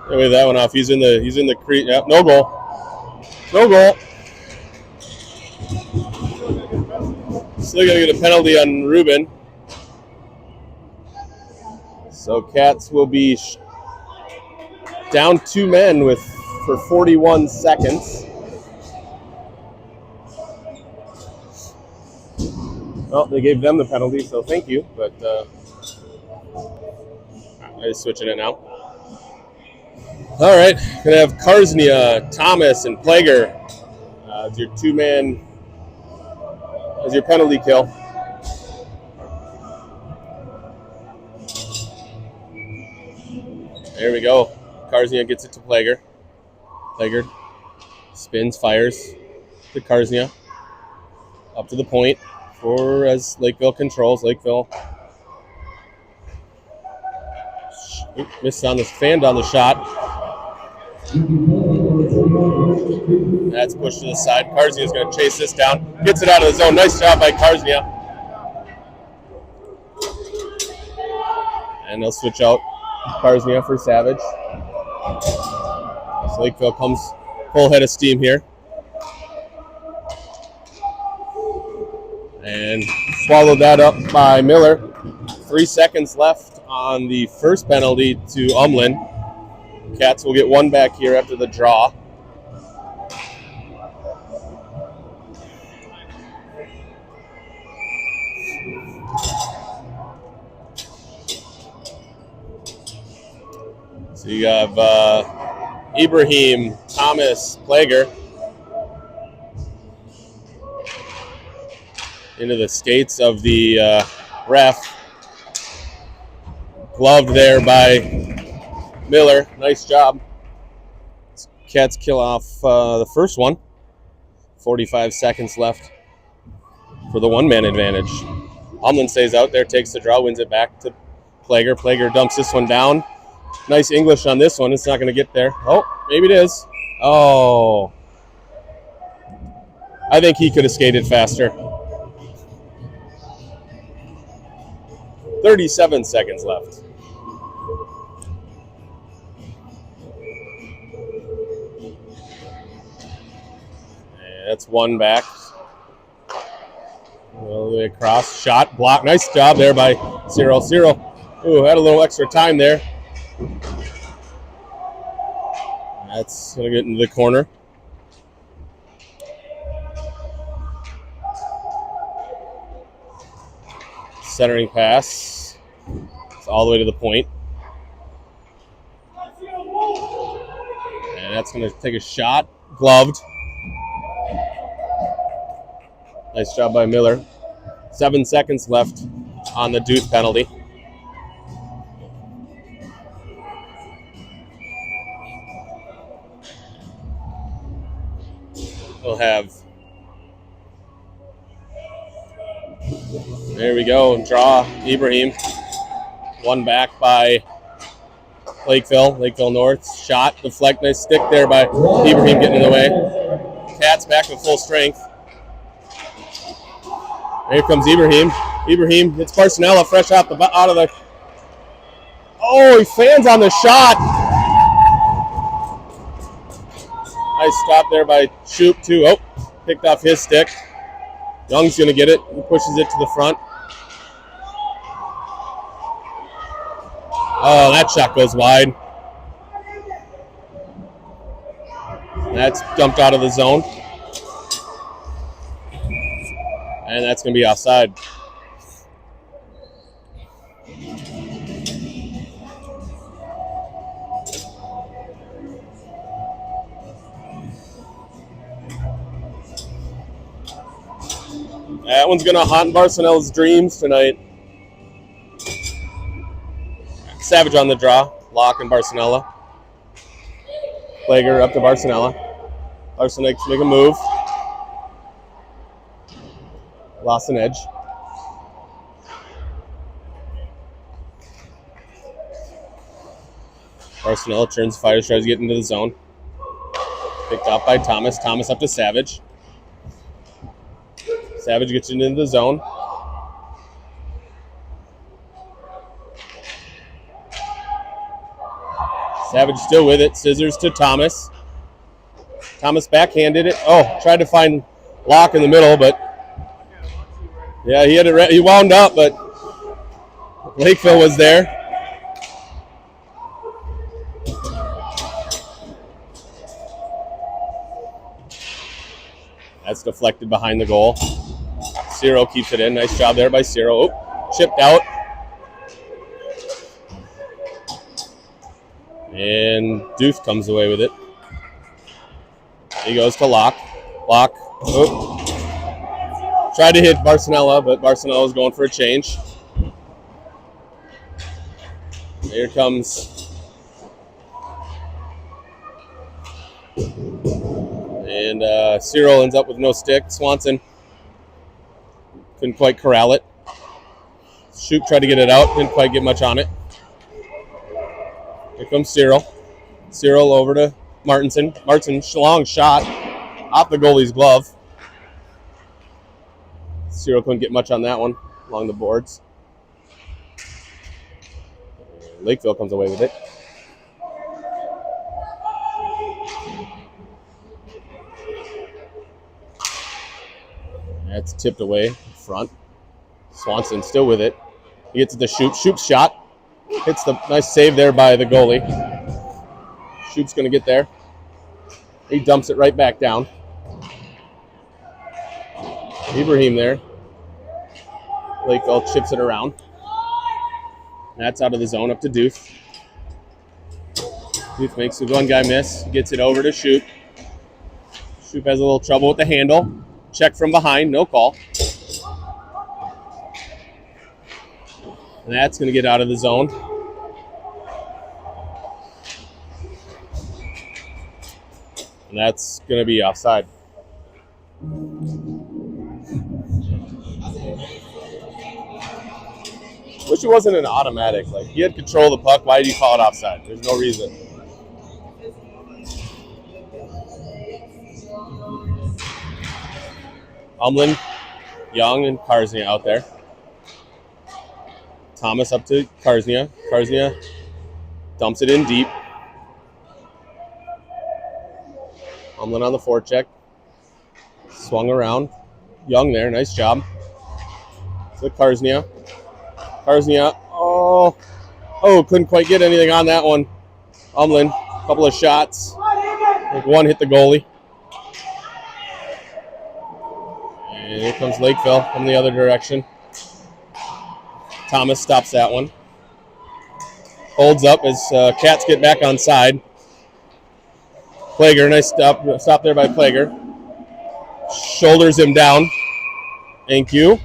Wait that one off. He's in the crease. Yep, no goal. No goal. Still gonna get a penalty on Ruben. So Cats will be down 2 men for 41 seconds. Well, they gave them the penalty, so thank you. But I'm just switching it now. All right, gonna have Karsnia, Thomas, and Plager as your 2-man, as your penalty kill. There we go. Karsnia gets it to Plager. Plager spins, fires to Karsnia. Up to the point for as Lakeville controls. Lakeville missed on the fanned on the shot. That's pushed to the side. Karsnia is going to chase this down. Gets it out of the zone. Nice job by Karsnia. And they'll switch out Karsnia for Savage. So Lakeville comes full head of steam here. And swallowed that up by Miller. 3 seconds left on the first penalty to Umlin. Cats will get 1 back here after the draw. So you have Ibrahim, Thomas, Plager into the skates of the ref. Gloved there by Miller. Nice job. Cats kill off the first one. 45 seconds left for the 1-man advantage. Umlin stays out there, takes the draw, wins it back to Plager. Plager dumps this one down. Nice English on this one. It's not going to get there. Oh, maybe it is. Oh. I think he could have skated faster. 37 seconds left. And that's 1 back. All the way across. Shot, block. Nice job there by Cyril. Cyril, ooh, had a little extra time there. That's going to get into the corner. Centering pass. It's all the way to the point. And that's going to take a shot. Gloved. Nice job by Miller. 7 seconds left on the Deuce penalty. We'll have, there we go, draw Ibrahim. 1 back by Lakeville North. Shot, deflect, nice stick there by Ibrahim getting in the way. Cats back to full strength. Here comes Ibrahim. Ibrahim hits Parsanella fresh out of the Oh, he fans on the shot. Nice stop there by Shoop, too. Oh, picked off his stick. Young's going to get it. He pushes it to the front. Oh, that shot goes wide. That's dumped out of the zone. And that's going to be outside. That one's going to haunt Barcelona's dreams tonight. Savage on the draw. Locke and Barcelona. Plager up to Barcelona. Barcelona makes a move. Lost an edge. Barcelona turns, fires, tries to get into the zone. Picked up by Thomas. Thomas up to Savage. Savage gets into the zone. Savage still with it. Scissors to Thomas. Thomas backhanded it. Oh, tried to find Locke in the middle, but yeah, he had it. He wound up, but Lakeville was there. That's deflected behind the goal. Ciro keeps it in. Nice job there by Ciro. Oh, chipped out. And Deuce comes away with it. He goes to Locke. Locke. Oh. Tried to hit Barcelona, but Barcelona was going for a change. Here comes. And Cyril ends up with no stick. Swanson couldn't quite corral it. Shoop tried to get it out. Didn't quite get much on it. Here comes Cyril. Cyril over to Martinson. Martinson, long shot off the goalie's glove. Cyril couldn't get much on that one along the boards. Lakeville comes away with it. That's tipped away in front. Swanson still with it. He gets the Shoop. Shoop's shot. Hits the nice save there by the goalie. Shoop's going to get there. He dumps it right back down. Ibrahim there. Lakeville chips it around. That's out of the zone up to Deuce. Deuce makes the one guy miss. Gets it over to Shoop. Shoop has a little trouble with the handle. Check from behind. No call. And that's going to get out of the zone. And that's going to be offside. Wish it wasn't an automatic. Like, he had control of the puck. Why did you call it offside? There's no reason. Umlin, Young, and Karsnia out there. Thomas up to Karsnia. Karsnia dumps it in deep. Umlin on the forecheck. Swung around. Young there. Nice job. To Karsnia. Karsnia. Oh, couldn't quite get anything on that one. Umlin, a couple of shots. I think one hit the goalie. And here comes Lakeville from the other direction. Thomas stops that one. Holds up as Cats get back on side. Plager, nice stop there by Plager. Shoulders him down. Thank you.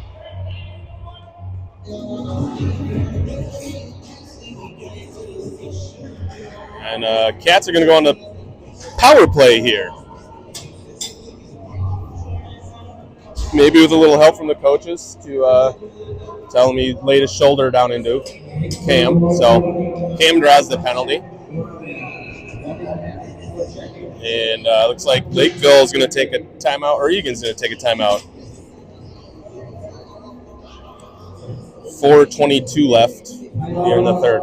And Cats are going to go on the power play here. Maybe with a little help from the coaches to tell him he laid his shoulder down into Cam. So Cam draws the penalty. And looks like Lakeville is going to take a timeout, or Egan's going to take a timeout. 4:22 left here in the third.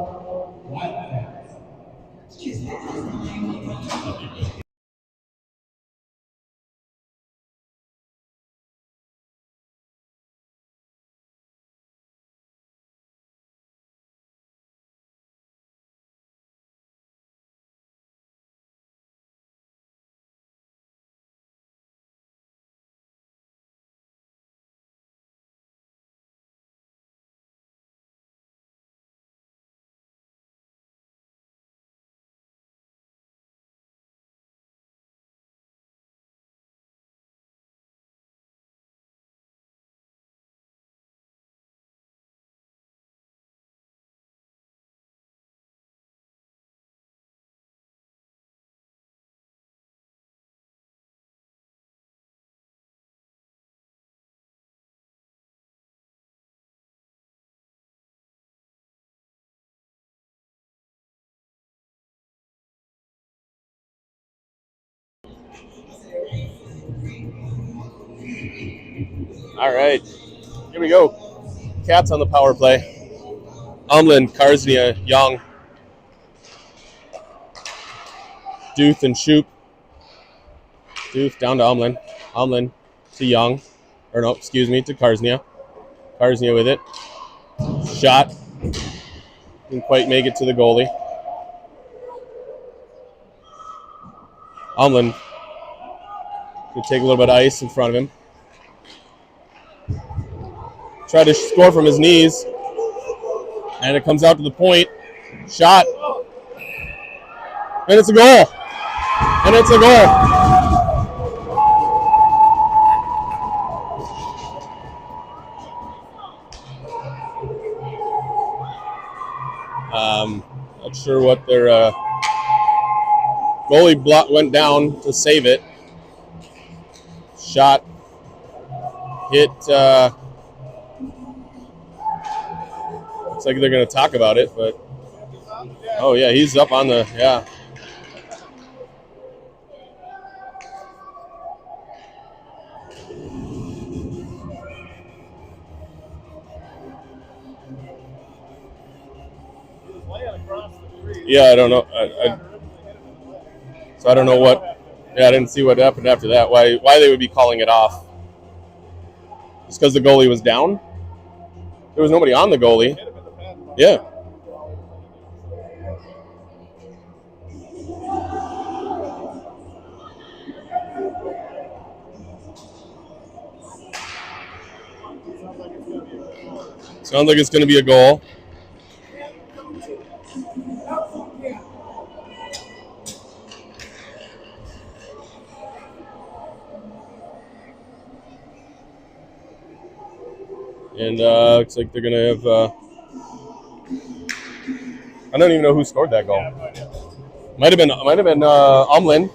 All right, here we go. Cats on the power play. Umlin, Karsnia, Young, Duth, and Shoop. Duth down to Umlin. Umlin to Young. Or no, excuse me, to Karsnia. Karsnia with it. Shot. Didn't quite make it to the goalie. Umlin could take a little bit of ice in front of him. Tried to score from his knees. And it comes out to the point. Shot. And it's a goal. And it's a goal. Not sure what their goalie went down to save it. Shot. Hit. Looks like they're going to talk about it, but oh yeah, he's up on the Yeah, I don't know. So I don't know what. Yeah, I didn't see what happened after that. Why they would be calling it off? Just because the goalie was down? There was nobody on the goalie. Yeah. Sounds like it's going to be a goal. And looks like they're going to have... I don't even know who scored that goal. Might have been Umlin.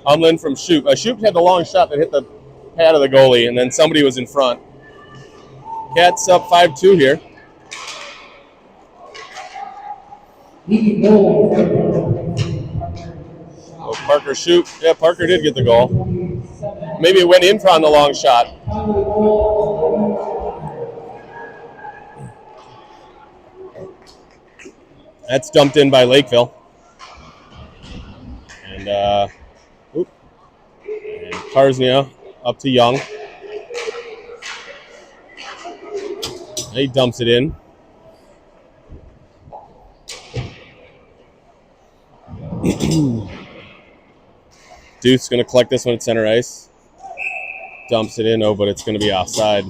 Umlin from Shoop. Shoop had the long shot that hit the pad of the goalie, and then somebody was in front. Cats up 5-2 here. Oh, Parker Shoop. Yeah, Parker did get the goal. Maybe it went in on the long shot. That's dumped in by Lakeville. And Karsnia up to Young. He dumps it in. Duth's going to collect this one at center ice. Dumps it in, but it's going to be offside.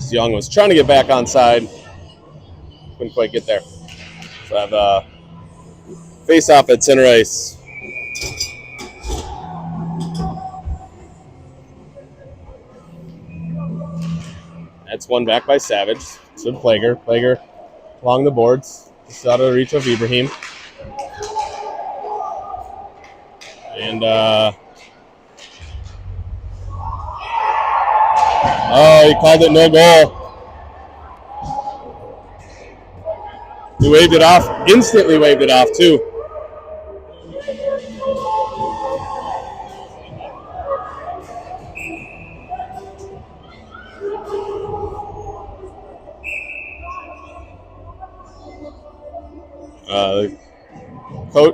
Young was trying to get back onside. Couldn't quite get there. So I have face off at center ice. That's one back by Savage. So Plager. Plager along the boards. Just out of reach of Ibrahim. And he called it no goal. He waved it off, instantly waved it off too.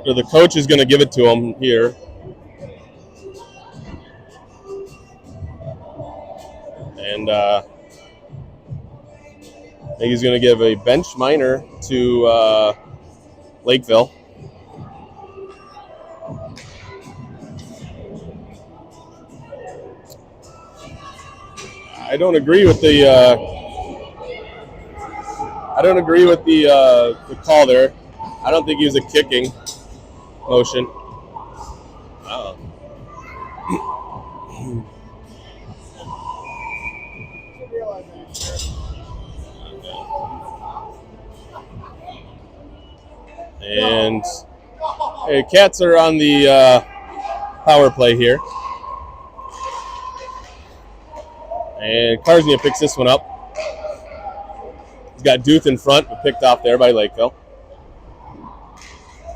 The coach is going to give it to him here. And I think he's going to give a bench minor to Lakeville. I don't agree with the call there. I don't think he was a kicking motion. And Cats are on the power play here. And Karsnia picks this one up. He's got Duth in front, but picked off there by Lakeville.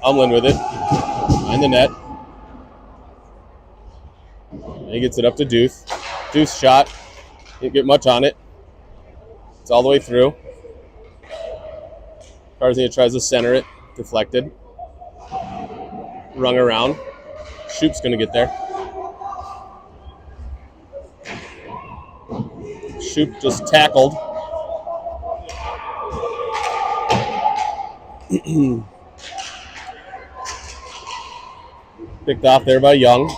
Umlin with it. Behind the net. And he gets it up to Duth. Deuce shot. Didn't get much on it. It's all the way through. Karznia tries to center it. Deflected. Rung around. Shoop's going to get there. Shoop just tackled. Picked off there by Young.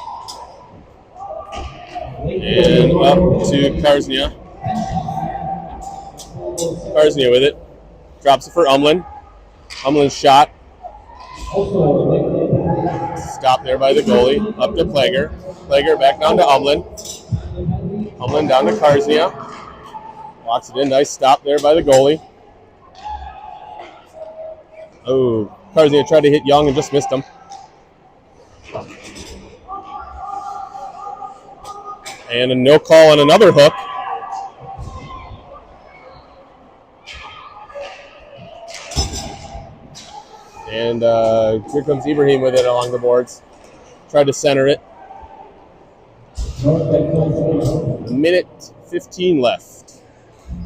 And up to Karznia. Karznia with it. Drops it for Umlin. Umlin's shot. Stopped there by the goalie. Up to Plager. Plager back down to Umlin. Umlin down to Karznia. Walks it in. Nice stop there by the goalie. Oh, Karznia tried to hit Young and just missed him. And a no call on another hook. And here comes Ibrahim with it along the boards. Tried to center it. A minute 15 left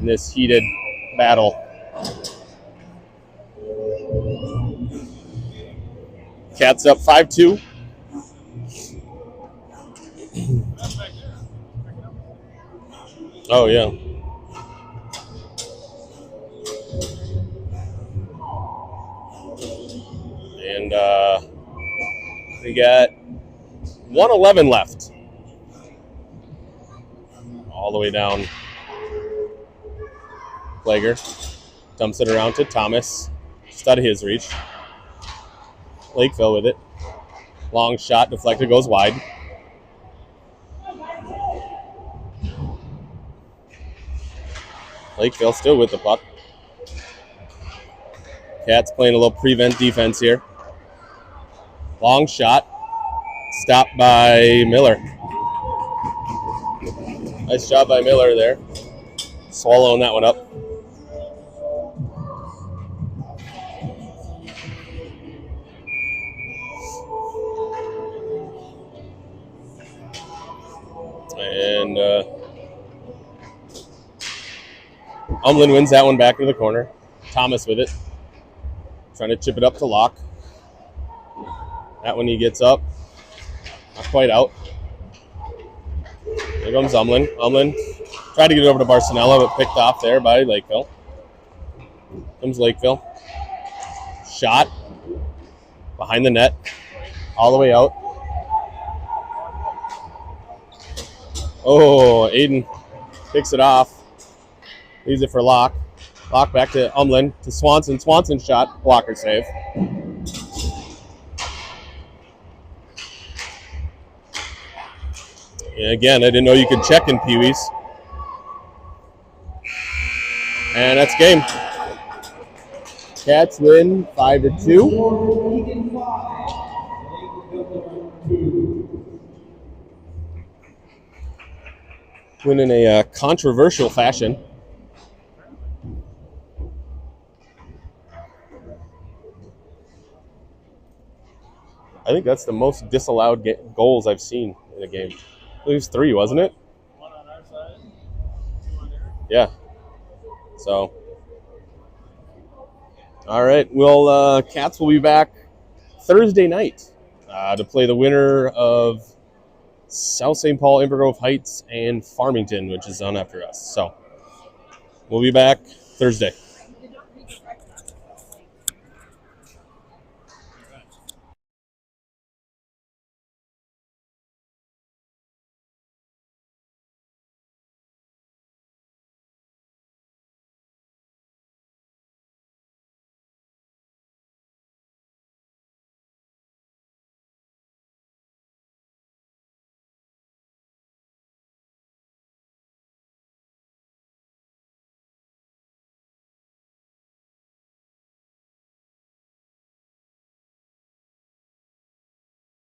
in this heated battle. Cats up 5-2. Oh, yeah. And we got 1:11 left. All the way down. Plager dumps it around to Thomas. Just out of his reach. Lakeville with it. Long shot, deflected, goes wide. Lakeville still with the puck. Cats playing a little prevent defense here. Long shot. Stopped by Miller. Nice job by Miller there. Swallowing that one up. And Umlin wins that one back into the corner. Thomas with it. Trying to chip it up to Locke. That one he gets up. Not quite out. There comes Umlin. Umlin tried to get it over to Barcinella, but picked off there by Lakeville. Comes Lakeville. Shot. Behind the net. All the way out. Oh, Aiden picks it off. Leaves it for Locke. Locke back to Umlin, to Swanson. Swanson shot. Blocker save. And again, I didn't know you could check in Pee-wees. And that's game. Cats win 5-2. Win in a controversial fashion. I think that's the most disallowed goals I've seen in a game. It was 3, wasn't it? 1 on our side, 2 on theirs. Yeah. So, all right. Well, Cats will be back Thursday night to play the winner of South St. Paul, Inver Grove Heights, and Farmington, which is on after us. So, we'll be back Thursday.